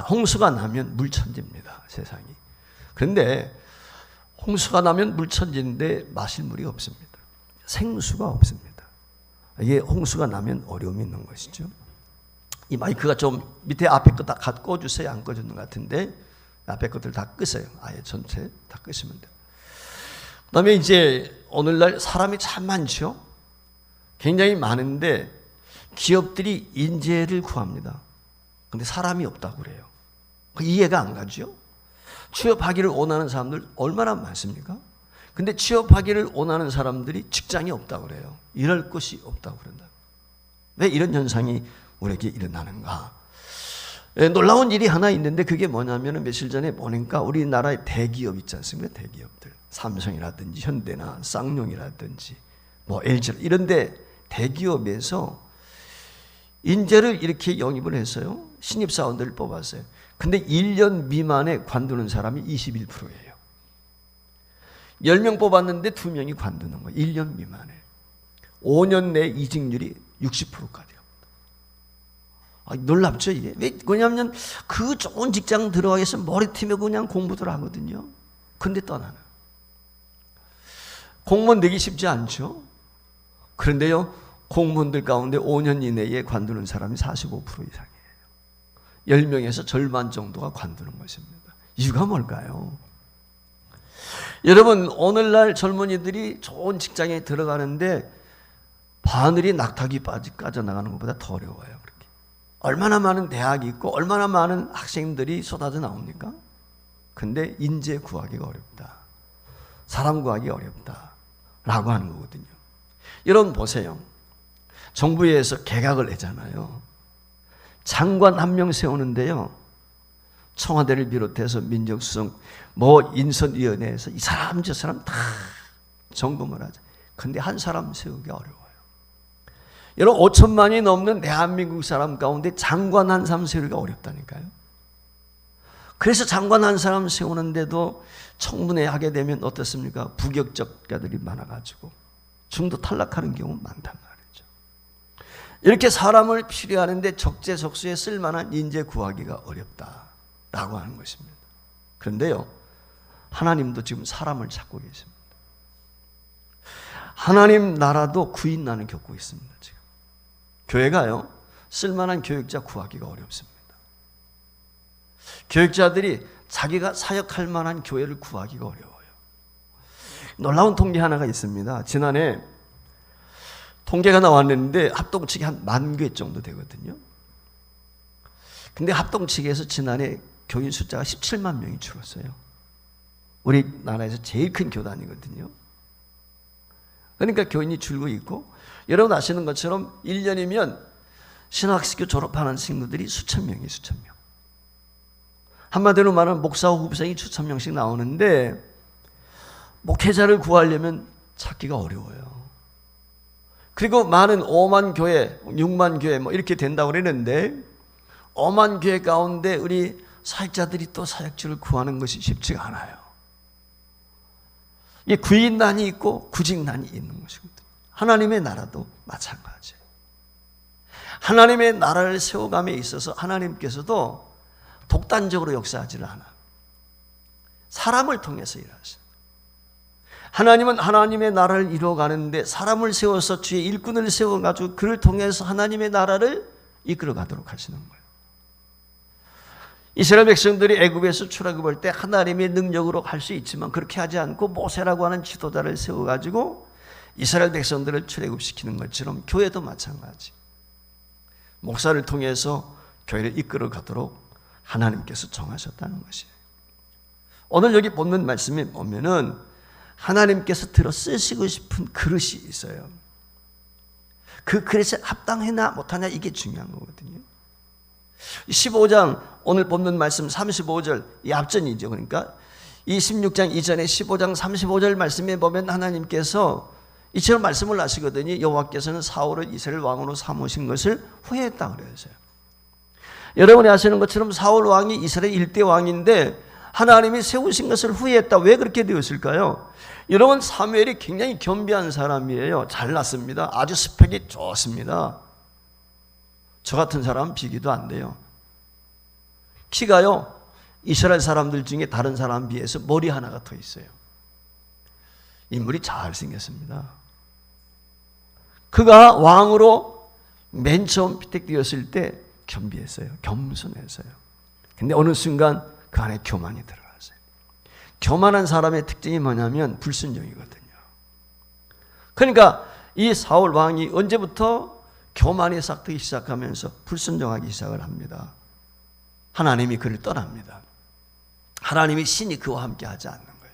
홍수가 나면 물천지입니다, 세상이. 그런데 홍수가 나면 물천지인데 마실 물이 없습니다. 생수가 없습니다. 이게 홍수가 나면 어려움이 있는 것이죠. 이 마이크가 좀 밑에 앞에 거 다 꺼주세요. 안 꺼주는 것 같은데 앞에 것들 다 끄세요. 아예 전체 다 끄시면 돼요. 그 다음에 이제 오늘날 사람이 참 많죠. 굉장히 많은데 기업들이 인재를 구합니다. 근데 사람이 없다고 그래요. 이해가 안 가죠. 취업하기를 원하는 사람들 얼마나 많습니까? 근데 취업하기를 원하는 사람들이 직장이 없다고 그래요. 일할 곳이 없다고 그런다. 왜 이런 현상이 우리에게 일어나는가? 놀라운 일이 하나 있는데 그게 뭐냐면 며칠 전에 보니까 우리나라의 대기업 있지 않습니까? 대기업들. 삼성이라든지 현대나 쌍용이라든지 뭐 LG 이런데 대기업에서 인재를 이렇게 영입을 했어요. 신입사원들을 뽑았어요. 근데 1년 미만에 관두는 사람이 21%예요. 10명 뽑았는데 2명이 관두는 거예요. 1년 미만에. 5년 내 이직률이 60%까지 갑니다. 놀랍죠 이게? 왜냐하면 그 좋은 직장 들어가기 위해서 머리팀에 그냥 공부들 하거든요. 근데 떠나는. 공무원 되기 쉽지 않죠. 그런데요, 공무원들 가운데 5년 이내에 관두는 사람이 45% 이상이에요. 10명에서 절반 정도가 관두는 것입니다. 이유가 뭘까요? 여러분, 오늘날 젊은이들이 좋은 직장에 들어가는데 바늘이 낙타기 빠져나가는 것보다 더 어려워요. 그렇게. 얼마나 많은 대학이 있고 얼마나 많은 학생들이 쏟아져 나옵니까? 근데 인재 구하기가 어렵다. 사람 구하기 어렵다. 라고 하는 거거든요. 여러분 보세요. 정부에서 개각을 내잖아요. 장관 1명 세우는데요, 청와대를 비롯해서 민정수석 인선위원회에서 이 사람 저 사람 다 점검을 하죠. 근데 한 사람 세우기 어려워요. 여러분 5천만이 넘는 대한민국 사람 가운데 장관 한 사람 세우기가 어렵다니까요. 그래서 장관 한 사람 세우는데도 청문회 하게 되면 어떻습니까? 부격적자들이 많아가지고 중도 탈락하는 경우 많단 말이죠. 이렇게 사람을 필요하는데 적재적소에 쓸만한 인재 구하기가 어렵다라고 하는 것입니다. 그런데요, 하나님도 지금 사람을 찾고 계십니다. 하나님 나라도 구인난을 겪고 있습니다. 지금 교회가요, 쓸만한 교육자 구하기가 어렵습니다. 교육자들이 자기가 사역할 만한 교회를 구하기가 어려워요. 놀라운 통계 하나가 있습니다. 지난해 통계가 나왔는데 합동측이 한 10,000개 정도 되거든요. 근데 합동측에서 지난해 교인 숫자가 17만 명이 줄었어요. 우리나라에서 제일 큰 교단이거든요. 그러니까 교인이 줄고 있고, 여러분 아시는 것처럼 1년이면 신학교 졸업하는 친구들이 수천 명. 한마디로 말하면 목사 후보생이 수천 명씩 나오는데 목회자를 구하려면 찾기가 어려워요. 그리고 많은 5만 교회, 6만 교회 이렇게 된다고 그러는데 5만 교회 가운데 우리 사역자들이 또 사역지를 구하는 것이 쉽지가 않아요. 이 구인난이 있고 구직난이 있는 것이거든요. 하나님의 나라도 마찬가지예요. 하나님의 나라를 세워감에 있어서 하나님께서도 독단적으로 역사하지를 않아. 사람을 통해서 일하세요. 하나님은 하나님의 나라를 이루어가는데 사람을 세워서 주의 일꾼을 세워가지고 그를 통해서 하나님의 나라를 이끌어가도록 하시는 거예요. 이스라엘 백성들이 애굽에서 출애굽할 때 하나님의 능력으로 할 수 있지만 그렇게 하지 않고 모세라고 하는 지도자를 세워가지고 이스라엘 백성들을 출애굽시키는 것처럼 교회도 마찬가지. 목사를 통해서 교회를 이끌어가도록 하나님께서 정하셨다는 것이에요. 오늘 여기 본문 말씀에 보면은 하나님께서 들어 쓰시고 싶은 그릇이 있어요. 그 그릇에 합당하나 못하냐 이게 중요한 거거든요. 15장 오늘 본문 말씀 35절 이 앞전이죠. 그러니까 이 16장 이전에 15장 35절 말씀에 보면 하나님께서 이처럼 말씀을 하시거든요. 여호와께서는 사울을 이스라엘 왕으로 삼으신 것을 후회했다 그랬어요. 여러분이 아시는 것처럼 사울 왕이 이스라엘 1대 왕인데 하나님이 세우신 것을 후회했다. 왜 그렇게 되었을까요? 여러분 사무엘이 굉장히 겸비한 사람이에요. 잘났습니다. 아주 스펙이 좋습니다. 저 같은 사람은 비교도 안 돼요. 키가요, 이스라엘 사람들 중에 다른 사람 비해서 머리 하나가 더 있어요. 인물이 잘생겼습니다. 그가 왕으로 맨 처음 피택되었을 때 겸비했어요. 겸손했어요. 근데 어느 순간 그 안에 교만이 들어갔어요. 교만한 사람의 특징이 뭐냐면 불순종이거든요. 그러니까 이 사울 왕이 언제부터 교만이 싹트기 시작하면서 불순종하기 시작을 합니다. 하나님이 그를 떠납니다. 하나님이 신이 그와 함께 하지 않는 거예요.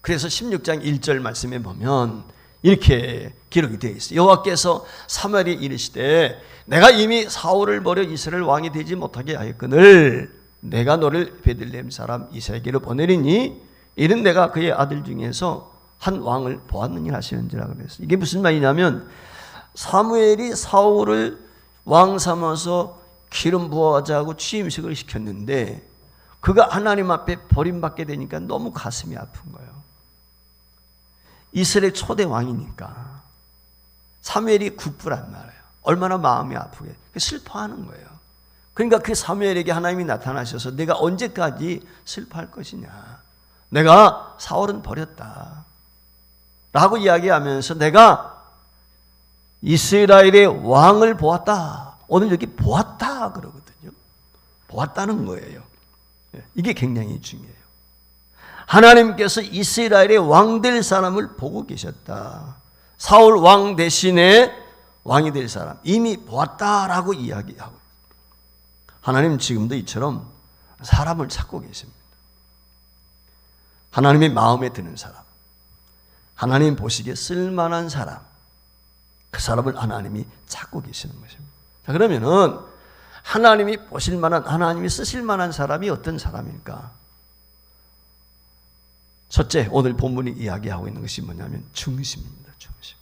그래서 16장 1절 말씀에 보면 이렇게 기록이 되어 있어요. 여호와께서 사무엘에 이르시되 내가 이미 사울을 버려 이스라엘 왕이 되지 못하게 하였거늘 내가 너를 베들레헴 사람 이새에게로 보내리니 이는 내가 그의 아들 중에서 한 왕을 보았느니라 하시는지라 그랬어요. 이게 무슨 말이냐면 사무엘이 사울을 왕 삼아서 기름 부어자고 취임식을 시켰는데 그가 하나님 앞에 버림받게 되니까 너무 가슴이 아픈 거예요. 이스라엘 초대 왕이니까 사무엘이 국부란 말이에요. 얼마나 마음이 아프게 슬퍼하는 거예요. 그러니까 그 사무엘에게 하나님이 나타나셔서 내가 언제까지 슬퍼할 것이냐, 내가 사울은 버렸다 라고 이야기하면서 내가 이스라엘의 왕을 보았다. 오늘 여기 보았다 그러거든요. 보았다는 거예요. 이게 굉장히 중요해요. 하나님께서 이스라엘의 왕 될 사람을 보고 계셨다. 사울 왕 대신에 왕이 될 사람 이미 보았다라고 이야기하고, 하나님 지금도 이처럼 사람을 찾고 계십니다. 하나님의 마음에 드는 사람, 하나님 보시기에 쓸만한 사람, 그 사람을 하나님이 찾고 계시는 것입니다. 자, 그러면은 하나님이 보실 만한, 하나님이 쓰실 만한 사람이 어떤 사람일까? 첫째, 오늘 본문이 이야기하고 있는 것이 뭐냐면 중심입니다. 중심.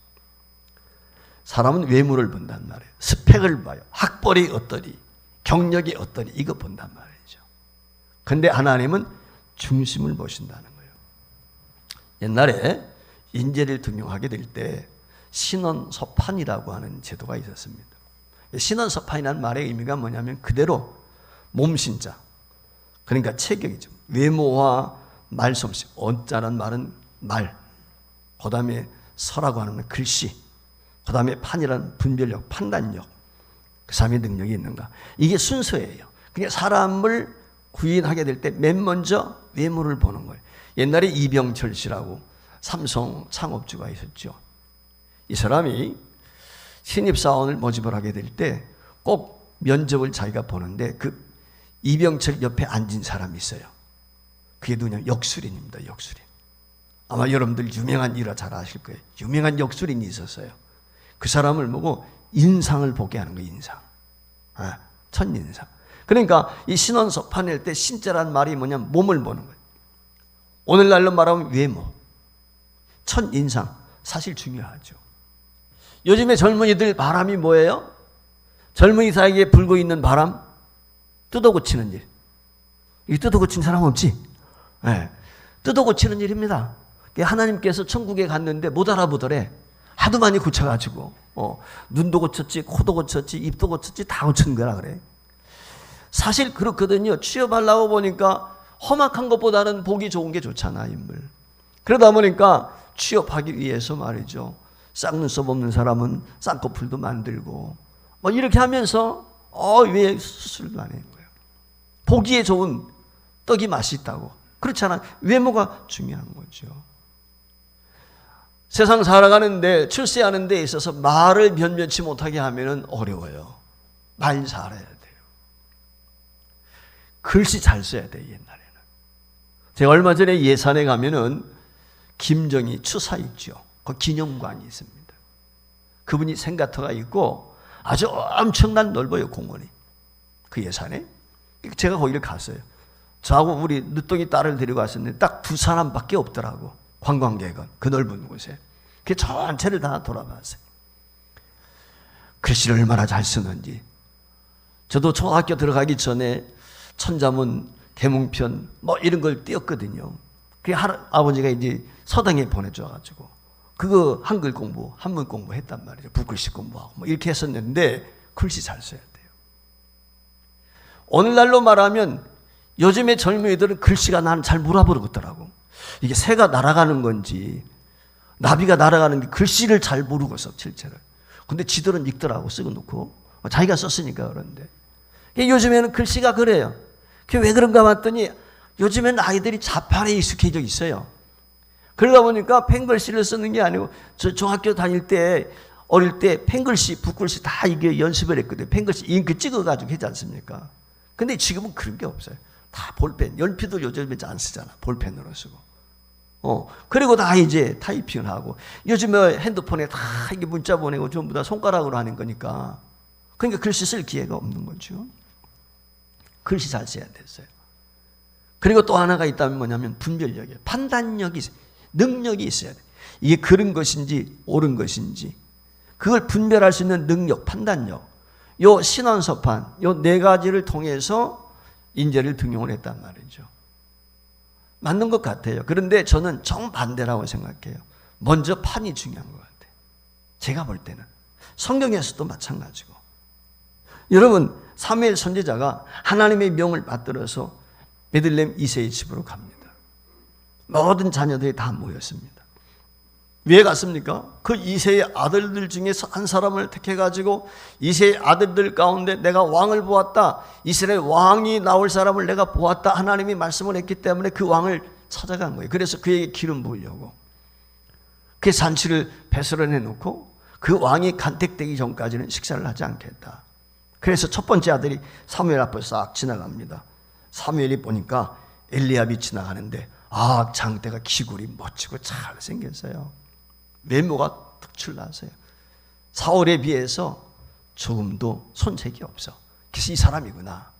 사람은 외모를 본단 말이에요. 스펙을 봐요. 학벌이 어떠리, 경력이 어떠리, 이거 본단 말이죠. 그런데 하나님은 중심을 보신다는 거예요. 옛날에 인재를 등용하게 될 때 신원서판이라고 하는 제도가 있었습니다. 신원서판이라는 말의 의미가 뭐냐면 그대로 몸신자, 그러니까 체격이죠. 외모와 말솜씨, 언자란 말은 말, 그 다음에 서라고 하는 글씨, 그 다음에 판이라는 분별력, 판단력, 그 사람의 능력이 있는가, 이게 순서예요. 그러니까 사람을 구인하게 될 때 맨 먼저 외모를 보는 거예요. 옛날에 이병철 씨라고 삼성 창업주가 있었죠. 이 사람이 신입사원을 모집을 하게 될 때 꼭 면접을 자기가 보는데 그 이병철 옆에 앉은 사람이 있어요. 그게 누구냐? 역술인입니다. 역술인. 아마 여러분들 유명한 일화 잘 아실 거예요. 유명한 역술인이 있었어요. 그 사람을 보고 인상을 보게 하는 거예요. 인상. 첫인상. 그러니까 이 신원서판 낼 때 신자란 말이 뭐냐면 몸을 보는 거예요. 오늘날로 말하면 외모, 첫인상, 사실 중요하죠. 요즘에 젊은이들 바람이 뭐예요? 젊은이 사이에 불고 있는 바람, 뜯어고치는 일. 이 뜯어고친 사람 없지? 네. 뜯어고치는 일입니다. 하나님께서 천국에 갔는데 못 알아보더래. 하도 많이 고쳐가지고 눈도 고쳤지, 코도 고쳤지, 입도 고쳤지, 다 고친 거라 그래. 사실 그렇거든요. 취업하려고 보니까 험악한 것보다는 보기 좋은 게 좋잖아, 인물. 그러다 보니까 취업하기 위해서 말이죠. 쌍눈썹 없는 사람은 쌍꺼풀도 만들고 뭐 이렇게 하면서 왜 수술도 안 하는 거예요? 보기에 좋은 떡이 맛있다고. 그렇잖아. 외모가 중요한 거죠. 세상 살아가는데 출세하는 데 있어서 말을 변변치 못하게 하면 어려워요. 말 잘해야 돼요. 글씨 잘 써야 돼요. 옛날에는. 제가 얼마 전에 예산에 가면은 김정희 추사 있죠. 그 기념관이 있습니다. 그분이 생가터가 있고 아주 엄청난 넓어요, 공원이. 그 예산에. 제가 거기를 갔어요. 저하고 우리 늦둥이 딸을 데리고 왔었는데 딱 두 사람밖에 없더라고. 관광객은 그 넓은 곳에. 그 전체를 다 돌아봤어요. 글씨를 얼마나 잘 쓰는지. 저도 초등학교 들어가기 전에 천자문, 계몽편 뭐 이런 걸 띄었거든요. 그 아버지가 이제 서당에 보내줘가지고 그거 한글 공부, 한문 공부 했단 말이죠. 붓글씨 공부하고 뭐 이렇게 했었는데 글씨 잘 써야 돼요. 오늘날로 말하면 요즘의 젊은이들은 글씨가 나는 잘 몰아버리겠더라고. 이게 새가 날아가는 건지 나비가 날아가는 게 글씨를 잘 모르고서 실제로. 근데 지들은 읽더라고, 쓰고 놓고. 자기가 썼으니까 그런데. 요즘에는 글씨가 그래요. 그게 왜 그런가 봤더니 요즘에는 아이들이 자판에 익숙해져 있어요. 그러다 보니까 펜글씨를 쓰는 게 아니고, 저 중학교 다닐 때 어릴 때 펜글씨, 붓글씨 다 이게 연습을 했거든요. 펜글씨 잉크 찍어가지고 하지 않습니까? 근데 지금은 그런 게 없어요. 다 볼펜, 연필도 요즘에 안 쓰잖아. 볼펜으로 쓰고. 그리고 다 이제 타이핑을 하고, 요즘에 핸드폰에 다 이게 문자 보내고 전부 다 손가락으로 하는 거니까. 그러니까 글씨 쓸 기회가 없는 거죠. 글씨 잘 써야 됐어요. 그리고 또 하나가 있다면 뭐냐면 분별력이에요. 판단력이, 능력이 있어야 돼. 이게 그른 것인지 옳은 것인지 그걸 분별할 수 있는 능력, 판단력. 요 신원서판, 요 네 가지를 통해서 인재를 등용을 했단 말이죠. 맞는 것 같아요. 그런데 저는 정반대라고 생각해요. 먼저 판이 중요한 것 같아요. 제가 볼 때는. 성경에서도 마찬가지고. 여러분, 사무엘 선지자가 하나님의 명을 받들어서 베들레헴 이새의 집으로 갑니다. 모든 자녀들이 다 모였습니다. 왜 갔습니까? 그 이새의 아들들 중에서 한 사람을 택해가지고 이새의 아들들 가운데 내가 왕을 보았다, 이스라엘 왕이 나올 사람을 내가 보았다, 하나님이 말씀을 했기 때문에 그 왕을 찾아간 거예요. 그래서 그에게 기름 부으려고 그 잔치를 배설해 놓고 그 왕이 간택되기 전까지는 식사를 하지 않겠다. 그래서 첫 번째 아들이 사무엘 앞을 싹 지나갑니다. 사무엘이 보니까 엘리압이 지나가는데 장대가 기골이 멋지고 잘 생겼어요. 외모가 특출나서요. 사울에 비해서 조금도 손색이 없어. 그래서 이 사람이구나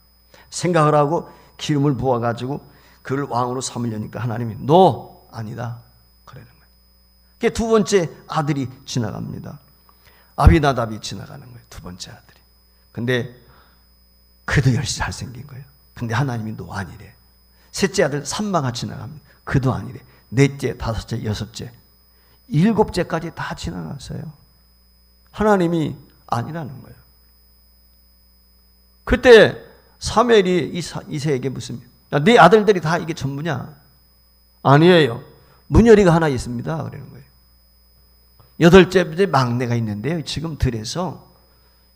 생각을 하고 기름을 부어가지고 그를 왕으로 삼으려니까 하나님이 너 아니다 그러는 거예요. 그게 두 번째 아들이 지나갑니다. 아비나답이 지나가는 거예요. 두 번째 아들이. 근데 그도 열심히 잘생긴 거예요. 근데 하나님이 너 아니래. 셋째 아들 삼마가 지나갑니다. 그도 아니래. 넷째, 다섯째, 여섯째, 일곱째까지 다 지나갔어요. 하나님이 아니라는 거예요. 그때 사무엘이 이새에게 묻습니다. 네 아들들이 다 이게 전부냐? 아니에요. 문열이가 하나 있습니다. 그러는 거예요. 여덟째 막내가 있는데요. 지금 들에서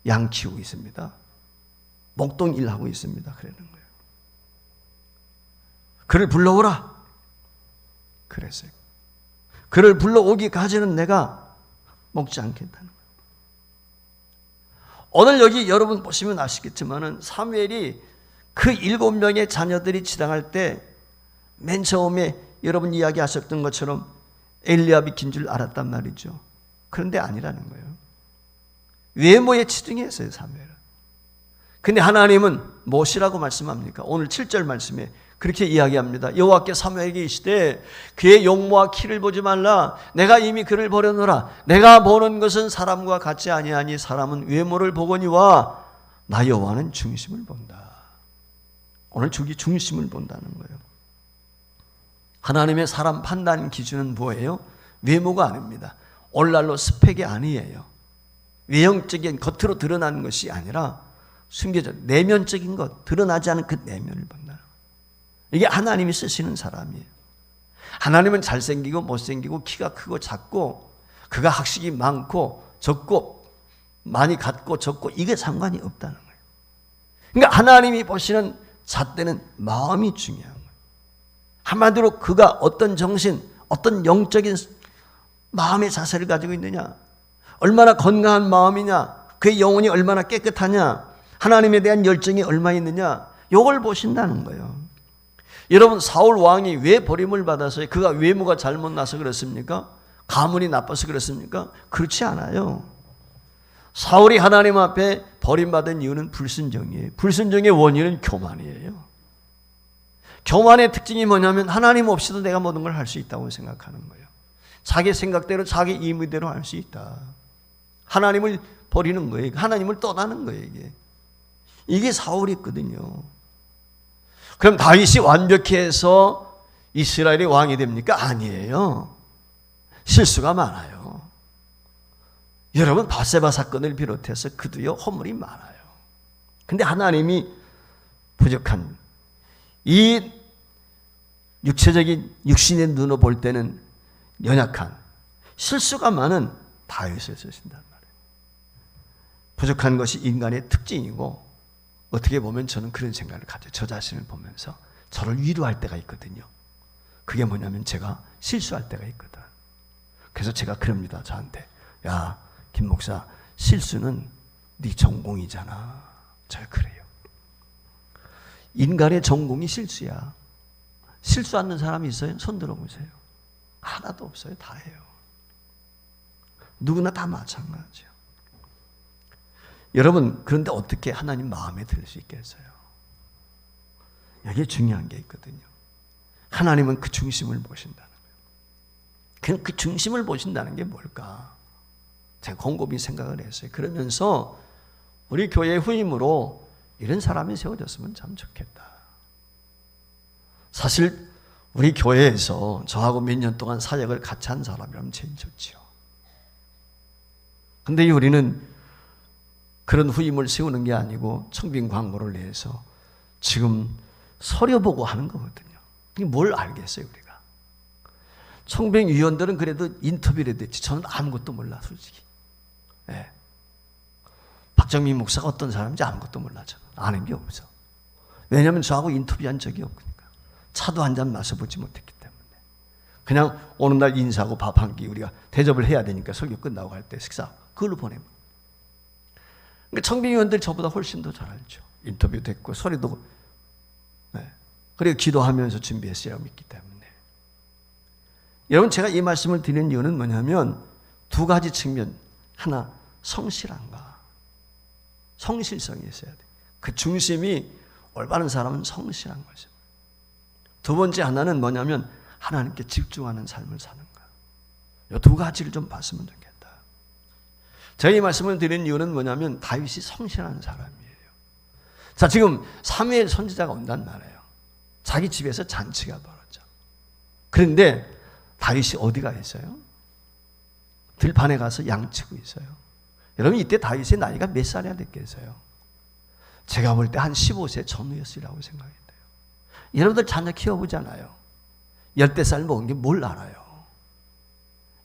양 키우고 있습니다. 목동 일하고 있습니다. 그러는 거예요. 그를 불러오라. 그랬어요. 그를 불러오기까지는 내가 먹지 않겠다는 거예요. 오늘 여기 여러분 보시면 아시겠지만은 사무엘이 그 7명의 자녀들이 지나갈 때 맨 처음에 여러분 이야기하셨던 것처럼 엘리압이 긴 줄 알았단 말이죠. 그런데 아니라는 거예요. 외모에 치중했어요, 사무엘은. 근데 하나님은 무엇이라고 말씀합니까? 오늘 7절 말씀에 그렇게 이야기합니다. 여호와께 사무엘에게 이르시되 그의 용모와 키를 보지 말라. 내가 이미 그를 버려놓으라. 내가 보는 것은 사람과 같지 아니하니 사람은 외모를 보거니와 나 여호와는 중심을 본다. 오늘 주기 중심을 본다는 거예요. 하나님의 사람 판단 기준은 뭐예요? 외모가 아닙니다. 올날로 스펙이 아니에요. 외형적인 겉으로 드러나는 것이 아니라 숨겨져 내면적인 것, 드러나지 않은 그 내면을 본다는 거예요. 이게 하나님이 쓰시는 사람이에요. 하나님은 잘생기고 못생기고 키가 크고 작고 그가 학식이 많고 적고 많이 갖고 적고 이게 상관이 없다는 거예요. 그러니까 하나님이 보시는 잣대는 마음이 중요한 거예요. 한마디로 그가 어떤 정신, 어떤 영적인 마음의 자세를 가지고 있느냐, 얼마나 건강한 마음이냐, 그의 영혼이 얼마나 깨끗하냐, 하나님에 대한 열정이 얼마나 있느냐, 이걸 보신다는 거예요. 여러분, 사울 왕이 왜 버림을 받아서요? 그가 외모가 잘못나서 그렇습니까? 가문이 나빠서 그렇습니까? 그렇지 않아요. 사울이 하나님 앞에 버림받은 이유는 불순종이에요. 불순종의 원인은 교만이에요. 교만의 특징이 뭐냐면 하나님 없이도 내가 모든 걸 할 수 있다고 생각하는 거예요. 자기 생각대로 자기 임의대로 할 수 있다. 하나님을 버리는 거예요. 하나님을 떠나는 거예요. 이게 사울이 있거든요. 그럼 다윗이 완벽히 해서 이스라엘의 왕이 됩니까? 아니에요. 실수가 많아요. 여러분, 바세바 사건을 비롯해서 그도요 허물이 많아요. 근데 하나님이 부족한 이 육체적인 육신의 눈으로 볼 때는 연약한, 실수가 많은 다윗을 쓰신단 말이에요. 부족한 것이 인간의 특징이고, 어떻게 보면 저는 그런 생각을 가져요. 저 자신을 보면서 저를 위로할 때가 있거든요. 그게 뭐냐면 제가 실수할 때가 있거든. 그래서 제가 그럽니다. 저한테. 야, 김 목사, 실수는 네 전공이잖아. 잘 그래요. 인간의 전공이 실수야. 실수 않는 사람이 있어요? 손 들어보세요. 하나도 없어요. 다 해요. 누구나 다 마찬가지죠. 여러분, 그런데 어떻게 하나님 마음에 들 수 있겠어요? 여기에 중요한 게 있거든요. 하나님은 그 중심을 보신다는 거예요. 그 중심을 보신다는 게 뭘까? 제가 곰곰이 생각을 했어요. 그러면서 우리 교회 후임으로 이런 사람이 세워졌으면 참 좋겠다. 사실 우리 교회에서 저하고 몇 년 동안 사역을 같이 한 사람이라면 제일 좋지요. 근데 우리는 그런 후임을 세우는 게 아니고 청빙 광고를 내서 지금 서려보고 하는 거거든요. 이게 뭘 알겠어요, 우리가. 청빙위원들은 그래도 인터뷰를 했지. 저는 아무것도 몰라, 솔직히. 네. 박정민 목사가 어떤 사람인지 아무것도 몰라. 저는 아는 게 없어. 왜냐하면 저하고 인터뷰한 적이 없으니까. 차도 한 잔 마셔보지 못했기 때문에. 그냥 오는 날 인사하고 밥 한 끼 우리가 대접을 해야 되니까 설교 끝나고 갈 때 식사 그걸로 보내면. 그러니까 청빙위원들 저보다 훨씬 더 잘 알죠. 인터뷰도 했고 소리도. 네. 그리고 기도하면서 준비했어야 믿기 때문에. 여러분, 제가 이 말씀을 드리는 이유는 뭐냐면 두 가지 측면. 하나, 성실한가. 성실성이 있어야 돼. 그 중심이 올바른 사람은 성실한 거죠. 두 번째 하나는 뭐냐면 하나님께 집중하는 삶을 사는 거야. 이 두 가지를 좀 봤으면 좋겠다. 제가 이 말씀을 드리는 이유는 뭐냐면 다윗이 성실한 사람이에요. 자, 지금 사무엘 선지자가 온단 말이에요. 자기 집에서 잔치가 벌어져. 그런데 다윗이 어디가 있어요? 들판에 가서 양치고 있어요. 여러분, 이때 다윗의 나이가 몇 살이나 됐겠어요? 제가 볼 때 한 15세 전후였으리라고 생각이 돼요. 여러분들 자녀 키워보잖아요. 열대쌀 먹은 게 뭘 알아요?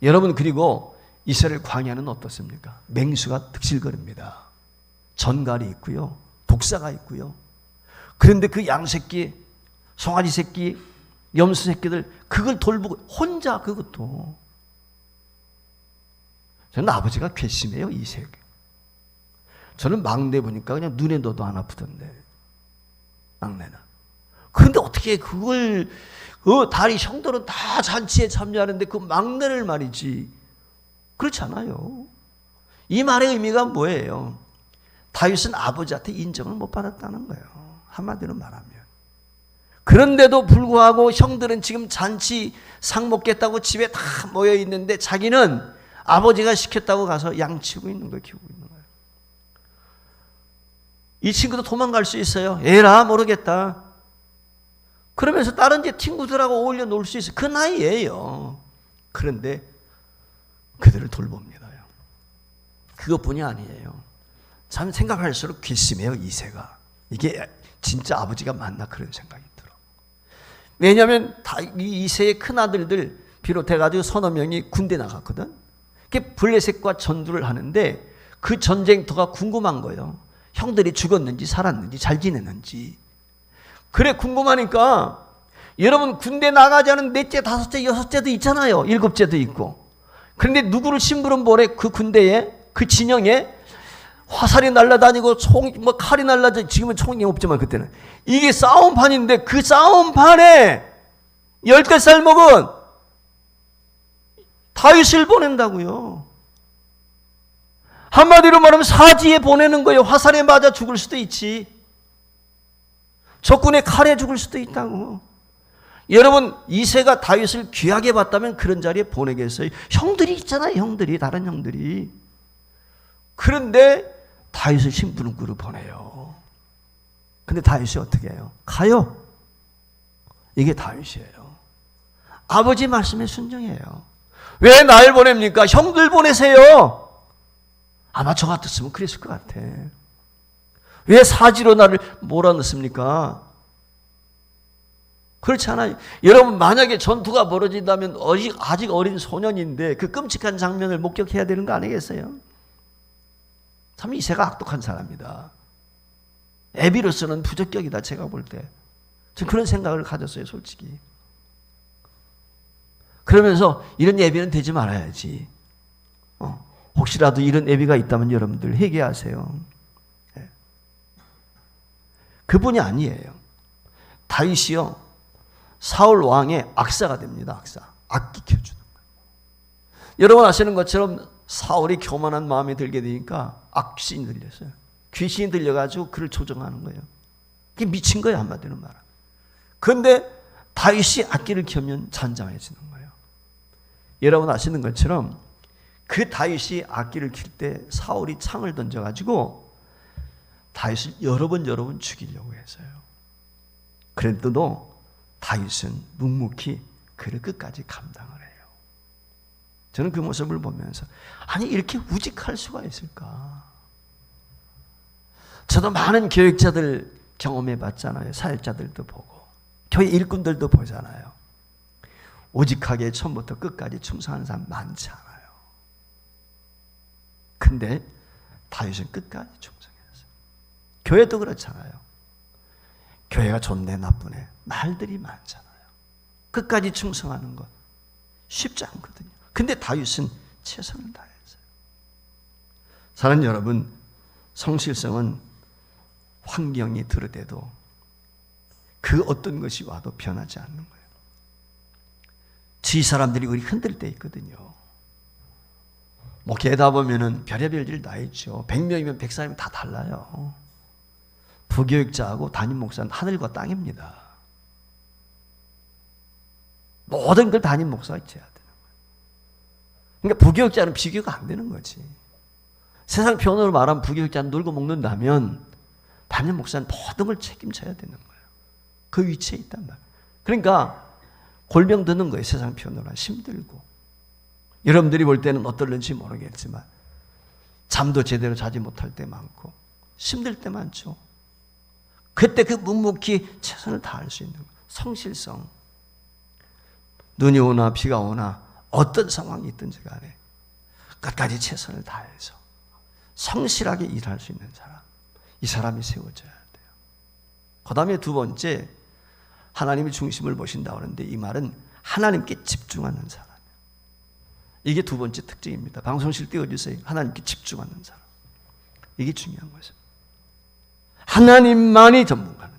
여러분, 그리고 이스라엘 광야는 어떻습니까? 맹수가 득실거립니다. 전갈이 있고요. 독사가 있고요. 그런데 그 양새끼, 송아지 새끼, 염소 새끼들 그걸 돌보고 혼자 그것도. 저는 아버지가 괘씸해요, 이세계. 저는 막내 보니까 그냥 눈에 넣어도 안 아프던데. 막내는. 그런데 어떻게 그걸 다리 형들은 다 잔치에 참여하는데 그 막내를 말이지. 그렇지 않아요. 이 말의 의미가 뭐예요? 다윗은 아버지한테 인정을 못 받았다는 거예요. 한마디로 말하면. 그런데도 불구하고 형들은 지금 잔치 상 먹겠다고 집에 다 모여 있는데 자기는 아버지가 시켰다고 가서 양 치고 있는 거예요. 키우고 있는 거예요. 이 친구도 도망갈 수 있어요. 에라 모르겠다. 그러면서 다른 제 친구들하고 어울려 놀 수 있어요. 그 나이에요. 그런데 그들을 돌봅니다. 그것뿐이 아니에요. 참 생각할수록 괘씸해요, 이새가. 이게 진짜 아버지가 맞나 그런 생각이 들어. 왜냐하면 이 이새의 큰아들들 비롯해가지고 서너 명이 군대 나갔거든. 블레셋과 전투를 하는데 그 전쟁터가 궁금한 거예요. 형들이 죽었는지 살았는지 잘 지냈는지. 그래 궁금하니까 여러분 군대 나가지 않은 넷째, 다섯째, 여섯째도 있잖아요. 일곱째도 있고. 그런데 누구를 심부름 보내? 그 군대에, 그 진영에 화살이 날아다니고 칼이 날아다니고, 지금은 총이 없지만 그때는 이게 싸움판인데 그 싸움판에 10살 먹은 다윗을 보낸다고요. 한마디로 말하면 사지에 보내는 거예요. 화살에 맞아 죽을 수도 있지. 적군의 칼에 죽을 수도 있다고. 여러분, 이새가 다윗을 귀하게 봤다면 그런 자리에 보내겠어요? 형들이 있잖아요. 형들이, 다른 형들이. 그런데 다윗을 심부름꾼으로 보내요. 근데 다윗이 어떻게 해요? 가요. 이게 다윗이에요. 아버지 말씀에 순종해요. 왜 날 보냅니까? 형들 보내세요. 아마 저 같았으면 그랬을 것 같아. 왜 사지로 나를 몰아넣습니까? 그렇지 않아요? 여러분 만약에 전투가 벌어진다면 아직 어린 소년인데 그 끔찍한 장면을 목격해야 되는 거 아니겠어요? 참 이새가 악독한 사람이다. 애비로서는 부적격이다. 제가 볼 때. 전 그런 생각을 가졌어요. 솔직히. 그러면서 이런 예비는 되지 말아야지. 혹시라도 이런 예비가 있다면 여러분들 회개하세요. 네. 그분이 아니에요. 다윗이요. 사울 왕의 악사가 됩니다. 악사. 악기 켜주는 거예요. 여러분 아시는 것처럼 사울이 교만한 마음이 들게 되니까 악신이 들렸어요. 귀신이 들려가지고 그를 조종하는 거예요. 그게 미친 거예요. 한마디로 말하면. 그런데 다윗이 악기를 켜면 잔잔해지는 거예요. 여러분 아시는 것처럼 그 다윗이 악기를 킬 때 사울이 창을 던져가지고 다윗을 여러 번 죽이려고 했어요. 그래도 다윗은 묵묵히 그를 끝까지 감당을 해요. 저는 그 모습을 보면서 아니 이렇게 우직할 수가 있을까? 저도 많은 교육자들 경험해 봤잖아요. 사역자들도 보고 교회 일꾼들도 보잖아요. 오직하게 처음부터 끝까지 충성하는 사람 많지 않아요. 근데 다윗은 끝까지 충성했어요. 교회도 그렇잖아요. 교회가 좋네 나쁘네 말들이 많잖아요. 끝까지 충성하는 것 쉽지 않거든요. 근데 다윗은 최선을 다했어요. 사랑하는 여러분, 성실성은 환경이 들어대도 그 어떤 것이 와도 변하지 않는 거예요. 주위 사람들이 우리 흔들 때 있거든요. 목회하다 보면은 별의별 일 다 있죠. 100명이면 100사람이 다 달라요. 부교육자하고 담임 목사는 하늘과 땅입니다. 모든 걸 담임 목사가 해야 되는 거예요. 그러니까 부교육자는 비교가 안 되는 거지. 세상 표현으로 말하면 부교육자는 놀고 먹는다면 담임 목사는 모든 걸 책임져야 되는 거예요. 그 위치에 있단 말이에요. 그러니까 골병 드는 거예요. 세상 표현으로 힘들고. 여러분들이 볼 때는 어떨는지 모르겠지만 잠도 제대로 자지 못할 때 많고 힘들 때 많죠. 그때 그 묵묵히 최선을 다할 수 있는 거예요. 성실성. 눈이 오나 비가 오나 어떤 상황이 있든지 간에 끝까지 최선을 다해서 성실하게 일할 수 있는 사람. 이 사람이 세워져야 돼요. 그 다음에 두 번째, 하나님이 중심을 보신다고 하는데 이 말은 하나님께 집중하는 사람. 이게 두 번째 특징입니다. 방송실 띄워주세요. 하나님께 집중하는 사람. 이게 중요한 것입니다. 하나님만이 전문가는.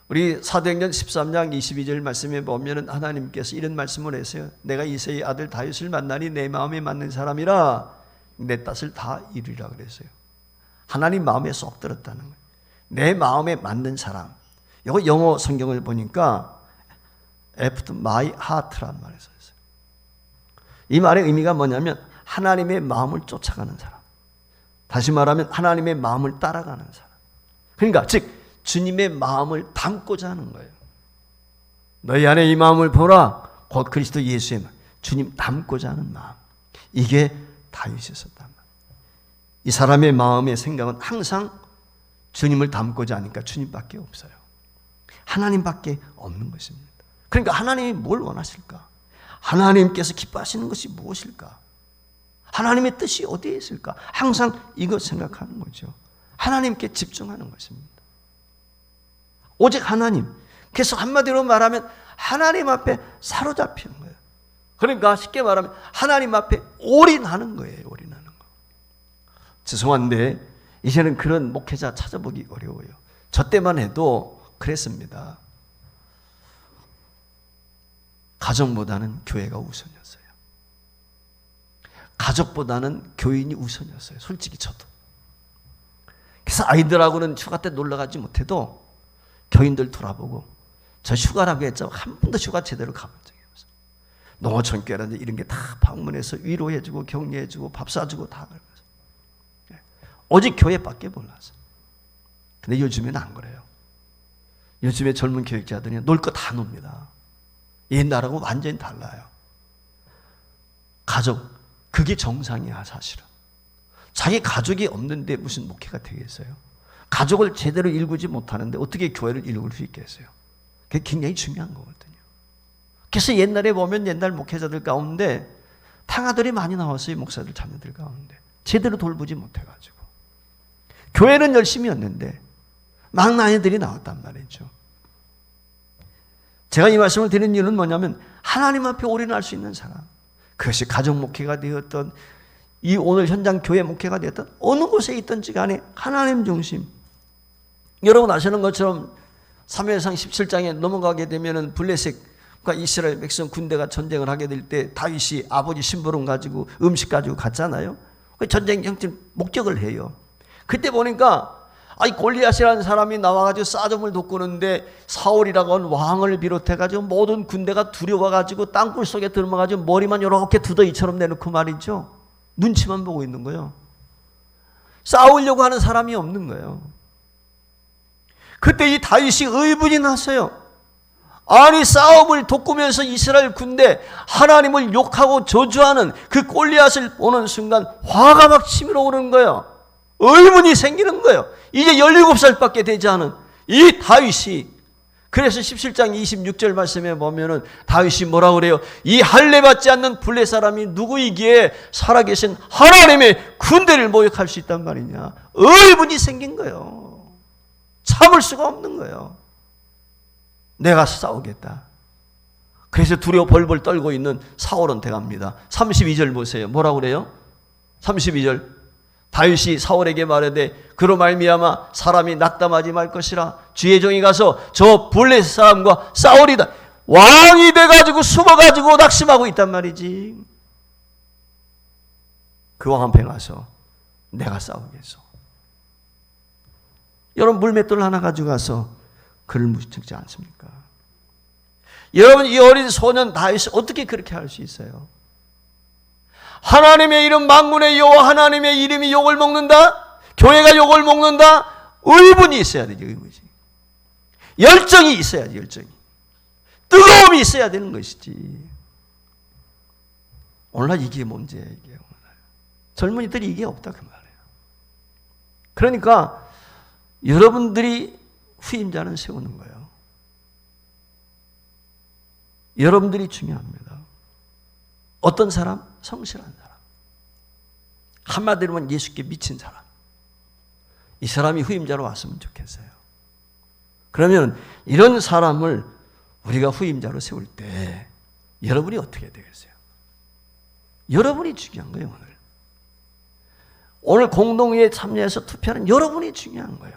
우리 사도행전 13장 22절 말씀에 보면 하나님께서 이런 말씀을 했어요. 내가 이새의 아들 다윗을 만나니 내 마음에 맞는 사람이라 내 뜻을 다 이루리라 그랬어요. 하나님 마음에 쏙 들었다는 거예요. 내 마음에 맞는 사람. 이거 영어 성경을 보니까 after my heart란 말이 써 있어요. 이 말의 의미가 뭐냐면 하나님의 마음을 쫓아가는 사람. 다시 말하면 하나님의 마음을 따라가는 사람. 그러니까 즉 주님의 마음을 담고자 하는 거예요. 너희 안에 이 마음을 보라. 곧 그리스도 예수의 마음. 주님 담고자 하는 마음. 이게 다윗이 있었단 말이에요. 이 사람의 마음의 생각은 항상 주님을 담고자 하니까 주님밖에 없어요. 하나님밖에 없는 것입니다. 그러니까 하나님이 뭘 원하실까? 하나님께서 기뻐하시는 것이 무엇일까? 하나님의 뜻이 어디에 있을까? 항상 이것 생각하는 거죠. 하나님께 집중하는 것입니다. 오직 하나님. 그래서 한마디로 말하면 하나님 앞에 사로잡히는 거예요. 그러니까 쉽게 말하면 하나님 앞에 올인하는 거예요. 올인하는 거. 죄송한데 이제는 그런 목회자 찾아보기 어려워요. 저 때만 해도 그랬습니다. 가정보다는 교회가 우선이었어요. 가족보다는 교인이 우선이었어요. 솔직히 저도. 그래서 아이들하고는 휴가 때 놀러 가지 못해도 교인들 돌아보고 저 휴가라고 했죠. 한 번도 휴가 제대로 가본 적이 없어요. 농어촌교회라든지 이런 게 다 방문해서 위로해주고 격려해주고 밥 사주고 다 그러면서 오직 교회밖에 몰라서. 근데 요즘에는 안 그래요. 요즘에 젊은 교육자들이 놀 거 다 놉니다. 옛날하고 완전히 달라요. 가족, 그게 정상이야 사실은. 자기 가족이 없는데 무슨 목회가 되겠어요? 가족을 제대로 일구지 못하는데 어떻게 교회를 일굴 수 있겠어요? 그게 굉장히 중요한 거거든요. 그래서 옛날에 보면 옛날 목회자들 가운데 탕아들이 많이 나왔어요. 목사들 자녀들 가운데. 제대로 돌보지 못해가지고. 교회는 열심히 했는데 망나니들이 나왔단 말이죠. 제가 이 말씀을 드리는 이유는 뭐냐면 하나님 앞에 올인할 수 있는 사람, 그것이 가정 목회가 되었던 이 오늘 현장 교회 목회가 되었던 어느 곳에 있든지 간에 하나님 중심. 여러분 아시는 것처럼 사무엘상 17장에 넘어가게 되면은 블레셋과 이스라엘 백성 군대가 전쟁을 하게 될 때 다윗이 아버지 심부름 가지고 음식 가지고 갔잖아요. 전쟁 형태 목격을 해요. 그때 보니까 골리앗이라는 사람이 나와가지고 싸움을 돋구는데 사울이라고 하는 왕을 비롯해가지고 모든 군대가 두려워가지고 땅굴 속에 들어가가지고 머리만 이렇게 두더기처럼 내놓고 말이죠. 눈치만 보고 있는 거예요. 싸우려고 하는 사람이 없는 거예요. 그때 이 다윗이 의분이 났어요. 아니 싸움을 돋구면서 이스라엘 군대 하나님을 욕하고 저주하는 그 골리앗을 보는 순간 화가 막 치밀어 오르는 거예요. 의문이 생기는 거예요. 이제 17살밖에 되지 않은 이 다윗이, 그래서 17장 26절 말씀에 보면은 다윗이 뭐라고 그래요? 이 할례 받지 않는 블레 사람이 누구이기에 살아계신 하나님의 군대를 모욕할 수 있단 말이냐. 의문이 생긴 거예요. 참을 수가 없는 거예요. 내가 싸우겠다. 그래서 두려워 벌벌 떨고 있는 사울한테 갑니다. 32절 보세요. 뭐라고 그래요? 32절. 다윗이 사울에게 말하되 그로 말미암아 사람이 낙담하지 말 것이라 주의 종이 가서 저 블레셋 사람과 싸우리다. 왕이 돼가지고 숨어가지고 낙심하고 있단 말이지. 그 왕 앞에 가서 내가 싸우겠소. 여러분 물맷돌 하나 가지고 가서 그를 무시찍지 않습니까? 여러분 이 어린 소년 다윗이 어떻게 그렇게 할 수 있어요? 하나님의 이름 만군의 여호와 하나님의 이름이 욕을 먹는다? 교회가 욕을 먹는다? 의분이 있어야 되죠. 의분이. 열정이 있어야지. 열정이. 뜨거움이 있어야 되는 것이지. 오늘날 이게 문제예요. 이게 오늘날. 젊은이들이 이게 없다 그 말이에요. 그러니까 여러분들이 후임자는 세우는 거예요. 여러분들이 중요합니다. 어떤 사람? 성실한 사람. 한마디로 하면 예수께 미친 사람. 이 사람이 후임자로 왔으면 좋겠어요. 그러면 이런 사람을 우리가 후임자로 세울 때 여러분이 어떻게 되겠어요? 여러분이 중요한 거예요. 오늘 공동회에 참여해서 투표하는 여러분이 중요한 거예요.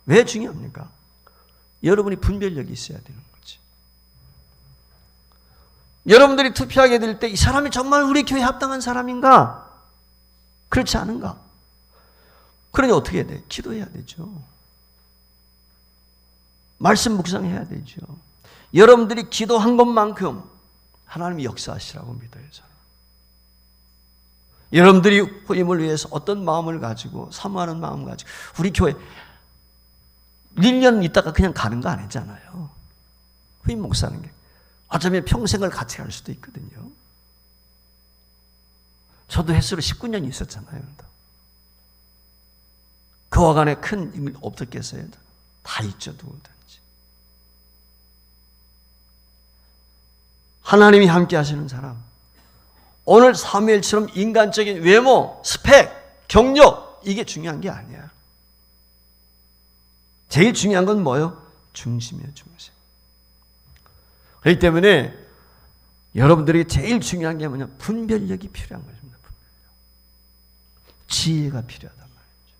왜 중요합니까? 여러분이 분별력이 있어야 되는 거지. 여러분들이 투표하게 될 때 이 사람이 정말 우리 교회에 합당한 사람인가? 그렇지 않은가? 그러니 어떻게 해야 돼? 기도해야 되죠. 말씀 묵상해야 되죠. 여러분들이 기도한 것만큼 하나님이 역사하시라고 믿어요. 저는. 여러분들이 후임을 위해서 어떤 마음을 가지고 사모하는 마음 가지고 우리 교회 1년 있다가 그냥 가는 거 아니잖아요. 후임 목사는 게 어쩌면 평생을 같이 갈 수도 있거든요. 저도 횟수로 19년 있었잖아요. 그와 간에 큰 의미 없었겠어요? 다 있죠, 누구든지. 하나님이 함께 하시는 사람. 오늘 사무엘처럼 인간적인 외모, 스펙, 경력 이게 중요한 게 아니야. 제일 중요한 건 뭐예요? 중심이에요, 중심. 그렇기 때문에 여러분들이 제일 중요한 게 뭐냐? 분별력이 필요한 것입니다. 분별력. 지혜가 필요하단 말이죠.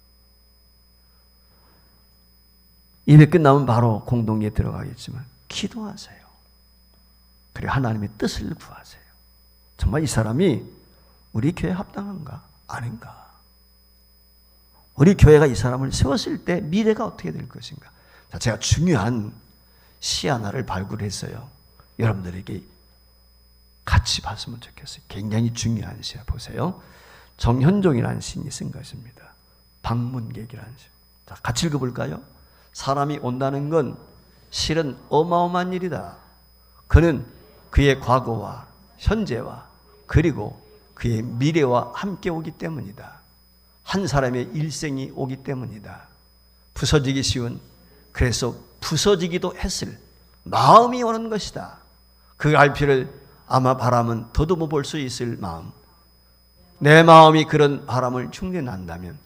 예배 끝나면 바로 공동회에 들어가겠지만 기도하세요. 그리고 하나님의 뜻을 구하세요. 정말 이 사람이 우리 교회에 합당한가? 아닌가? 우리 교회가 이 사람을 세웠을 때 미래가 어떻게 될 것인가? 자, 제가 중요한 시 하나를 발굴했어요. 여러분들에게 같이 봤으면 좋겠어요. 굉장히 중요한 시야. 보세요. 정현종이라는 시인이 쓴 것입니다. 방문객이라는 시. 자, 같이 읽어볼까요? 사람이 온다는 건 실은 어마어마한 일이다. 그는 그의 과거와 현재와 그리고 그의 미래와 함께 오기 때문이다. 한 사람의 일생이 오기 때문이다. 부서지기 쉬운, 그래서 부서지기도 했을 마음이 오는 것이다. 그 갈피를 아마 바람은 더듬어 볼 수 있을 마음. 내 마음이 그런 바람을 흉내난다면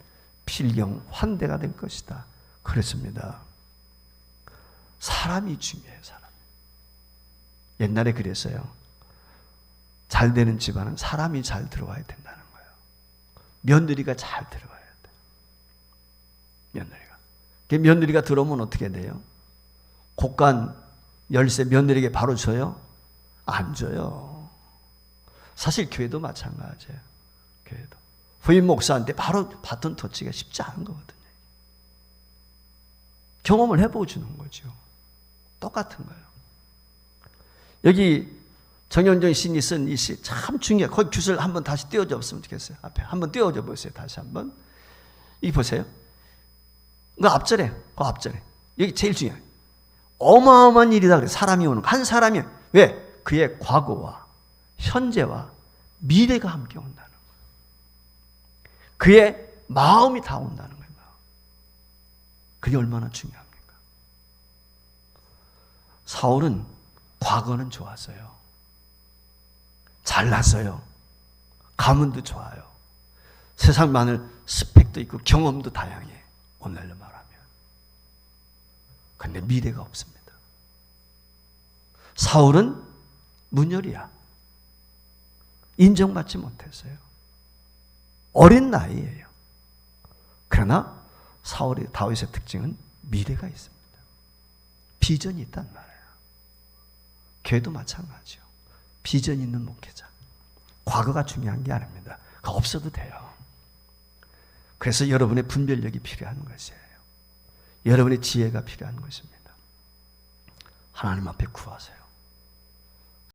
필경 환대가 될 것이다. 그렇습니다. 사람이 중요해요. 사람. 옛날에 그랬어요. 잘 되는 집안은 사람이 잘 들어와야 된다는 거예요. 며느리가 잘 들어와야 돼. 며느리가 들어오면 어떻게 돼요? 곡간 열쇠 며느리에게 바로 줘요? 안 줘요. 사실 교회도 마찬가지예요. 교회도. 후임 목사한테 바로 바톤 터치가 쉽지 않은 거거든요. 경험을 해보고 주는 거죠. 똑같은 거예요. 여기 정현정 시인이 쓴 이 시 참 중요해요. 거기 큐를 한번 다시 띄워줘 봤으면 좋겠어요. 앞에 한번 띄워줘 보세요. 다시 한번. 이 보세요. 그 앞절에, 여기 제일 중요해요. 어마어마한 일이다 그래. 사람이 오는 거. 한 사람이 왜? 그의 과거와 현재와 미래가 함께 온다는 거예요. 그의 마음이 다 온다는 거예요. 그게 얼마나 중요합니까? 사울은 과거는 좋았어요. 잘났어요. 가문도 좋아요. 세상 많은 스펙도 있고 경험도 다양해. 오늘로 말하면. 근데 미래가 없습니다. 사울은 문열이야. 인정받지 못했어요. 어린 나이예요. 그러나 사울의 다윗의 특징은 미래가 있습니다. 비전이 있단 말이에요. 교회도 마찬가지요. 비전 있는 목회자. 과거가 중요한 게 아닙니다. 그거 없어도 돼요. 그래서 여러분의 분별력이 필요한 것이에요. 여러분의 지혜가 필요한 것입니다. 하나님 앞에 구하세요.